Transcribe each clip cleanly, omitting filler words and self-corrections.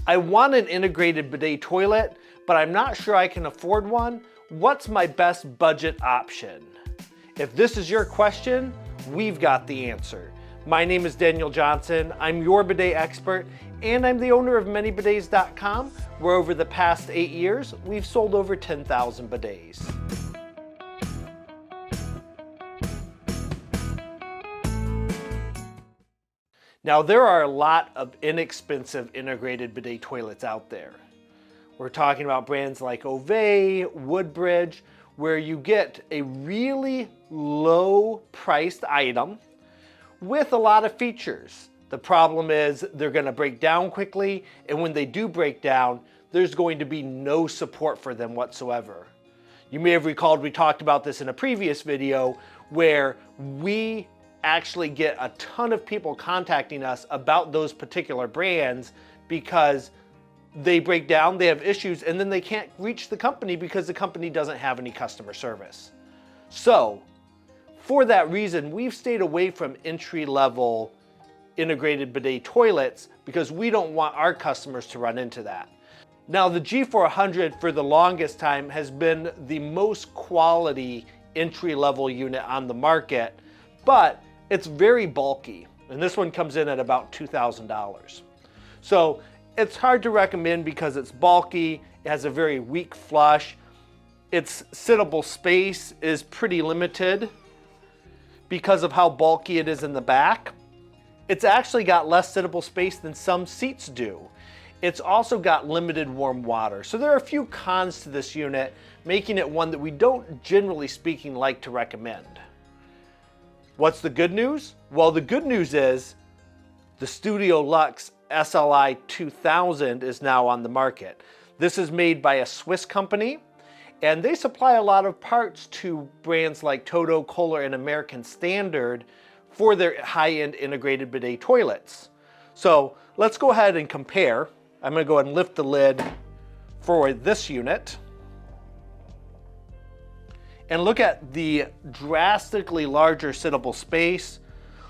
I want an integrated bidet toilet, but I'm not sure I can afford one. What's my best budget option? If this is your question, we've got the answer. My name is Daniel Johnson. I'm your bidet expert, and I'm the owner of ManyBidets.com, where over the past 8 years, we've sold over 10,000 bidets. Now, there are a lot of inexpensive integrated bidet toilets out there. We're talking about brands like OVE, Woodbridge, where you get a really low priced item with a lot of features. The problem is they're going to break down quickly, and when they do break down, there's going to be no support for them whatsoever. You may have recalled we talked about this in a previous video where we actually get a ton of people contacting us about those particular brands because they break down, they have issues, and then they can't reach the company because the company doesn't have any customer service. So, for that reason, we've stayed away from entry-level integrated bidet toilets because we don't want our customers to run into that. Now, the G400 for the longest time has been the most quality entry-level unit on the market, but it's very bulky, and this one comes in at about $2,000. So it's hard to recommend because it's bulky, it has a very weak flush, its sittable space is pretty limited because of how bulky it is in the back. It's actually got less sittable space than some seats do. It's also got limited warm water. So there are a few cons to this unit, making it one that we don't, generally speaking, like to recommend. What's the good news? Well, the good news is the Studio Lux SLi 2000 is now on the market. This is made by a Swiss company, and they supply a lot of parts to brands like TOTO, Kohler and American Standard for their high-end integrated bidet toilets. So let's go ahead and compare. I'm going to go ahead and lift the lid for this unit and look at the drastically larger sittable space.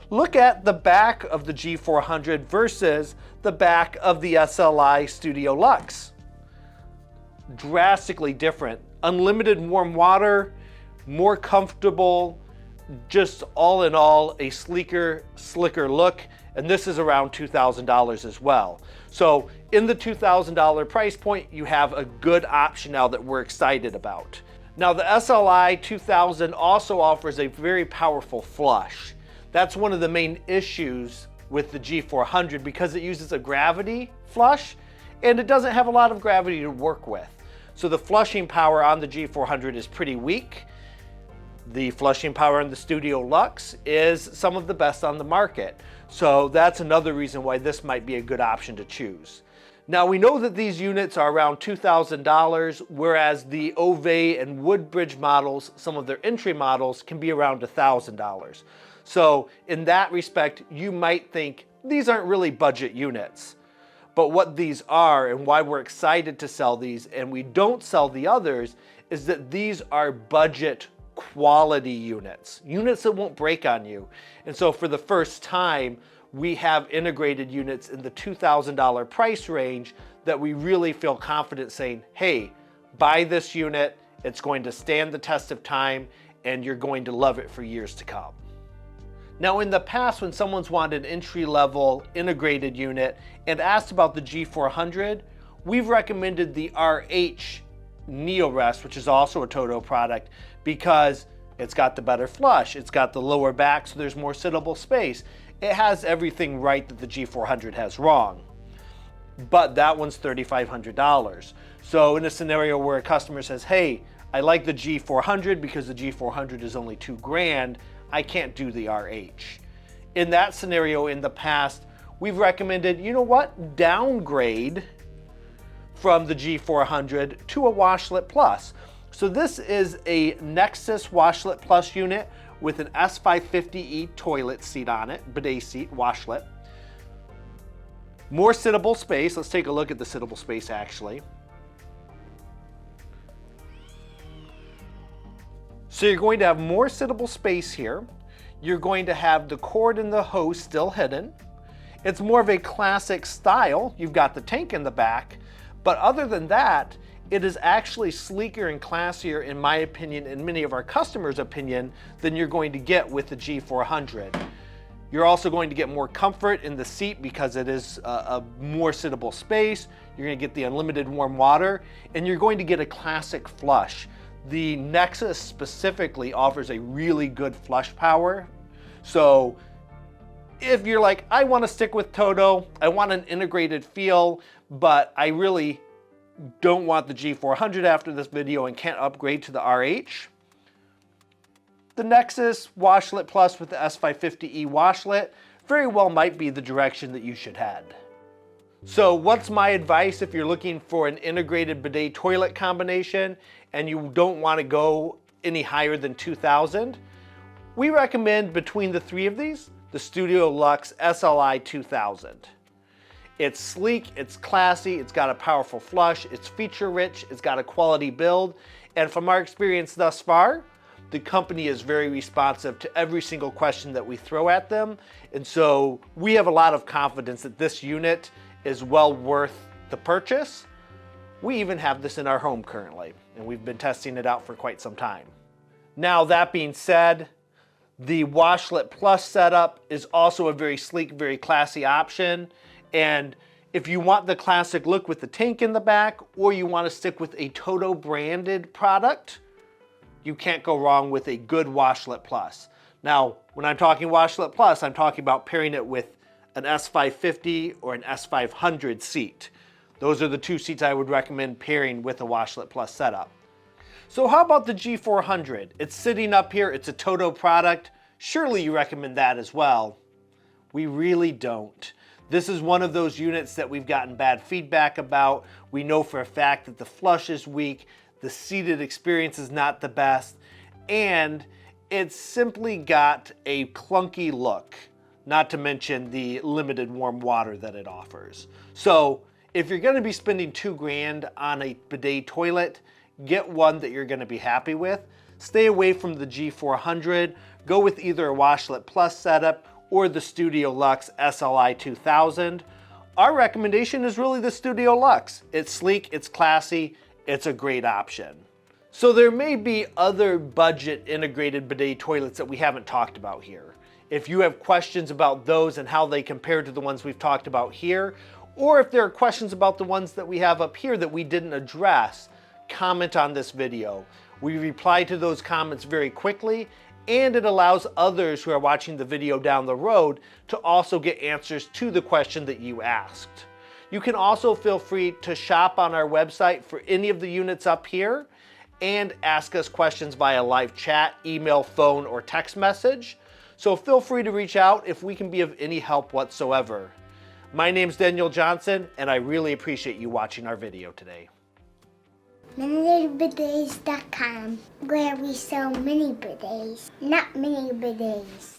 Look at the back of the G400 versus the back of the SLi Studio Lux. Drastically different. Unlimited warm water, more comfortable, just all in all a sleeker, slicker look, and this is around $2,000 as well. So in the $2,000 price point, you have a good option now that we're excited about. Now, the SLi 2000 also offers a very powerful flush. That's one of the main issues with the G400 because it uses a gravity flush and it doesn't have a lot of gravity to work with. So the flushing power on the G400 is pretty weak. The flushing power on the Studio Lux is some of the best on the market. So that's another reason why this might be a good option to choose. Now, we know that these units are around $2,000, whereas the OVE and Woodbridge models, some of their entry models, can be around $1,000. So in that respect, you might think these aren't really budget units. But what these are and why we're excited to sell these and we don't sell the others is that these are budget quality units, units that won't break on you. And so for the first time, we have integrated units in the $2,000 price range that we really feel confident saying, hey, buy this unit, it's going to stand the test of time, and you're going to love it for years to come. Now, in the past, when someone's wanted an entry-level integrated unit and asked about the G400, we've recommended the RH NeoRest, which is also a TOTO product, because it's got the better flush, it's got the lower back, so there's more sittable space. It has everything right that the G400 has wrong. But that one's $3,500. So in a scenario where a customer says, hey, I like the G400 because the G400 is only $2,000, I can't do the RH. In that scenario in the past, we've recommended, you know what, downgrade from the G400 to a WASHLET Plus. So this is a Nexus WASHLET Plus unit with an S550E toilet seat on it, bidet seat, WASHLET. More sittable space. Let's take a look at the sittable space actually. So you're going to have more sittable space here. You're going to have the cord and the hose still hidden. It's more of a classic style. You've got the tank in the back, but other than that, it is actually sleeker and classier, in my opinion, and many of our customers' opinion, than you're going to get with the G400. You're also going to get more comfort in the seat because it is a more sittable space. You're going to get the unlimited warm water, and you're going to get a classic flush. The Nexus specifically offers a really good flush power. So if you're like, I want to stick with TOTO, I want an integrated feel, but I really don't want the G400 after this video and can't upgrade to the RH, the Nexus WASHLET Plus with the S550E WASHLET very well might be the direction that you should head. So what's my advice if you're looking for an integrated bidet toilet combination and you don't want to go any higher than $2,000? We recommend between the three of these, the Studio Lux SLi 2000. It's sleek, it's classy, it's got a powerful flush, it's feature rich, it's got a quality build, and from our experience thus far, the company is very responsive to every single question that we throw at them, and so we have a lot of confidence that this unit is well worth the purchase. We even have this in our home currently, and we've been testing it out for quite some time. Now that being said, the WASHLET Plus setup is also a very sleek, very classy option. And if you want the classic look with the tank in the back, or you want to stick with a TOTO branded product, you can't go wrong with a good WASHLET Plus. Now, when I'm talking WASHLET Plus, I'm talking about pairing it with an S550 or an S500 seat. Those are the two seats I would recommend pairing with a WASHLET Plus setup. So how about the G400? It's sitting up here, it's a TOTO product. Surely you recommend that as well. We really don't. This is one of those units that we've gotten bad feedback about. We know for a fact that the flush is weak, the seated experience is not the best, and it's simply got a clunky look, not to mention the limited warm water that it offers. So if you're gonna be spending $2,000 on a bidet toilet, get one that you're gonna be happy with. Stay away from the G400, go with either a WASHLET Plus setup or the Studio Lux SLi 2000. Our recommendation is really the Studio Lux. It's sleek, it's classy, it's a great option. So there may be other budget integrated bidet toilets that we haven't talked about here. If you have questions about those and how they compare to the ones we've talked about here, or if there are questions about the ones that we have up here that we didn't address, comment on this video. We reply to those comments very quickly, and it allows others who are watching the video down the road to also get answers to the question that you asked. You can also feel free to shop on our website for any of the units up here and ask us questions via live chat, email, phone, or text message. So feel free to reach out if we can be of any help whatsoever. My name's Daniel Johnson, and I really appreciate you watching our video today. MiniBidets.com, where we sell mini bidets, not mini bidets.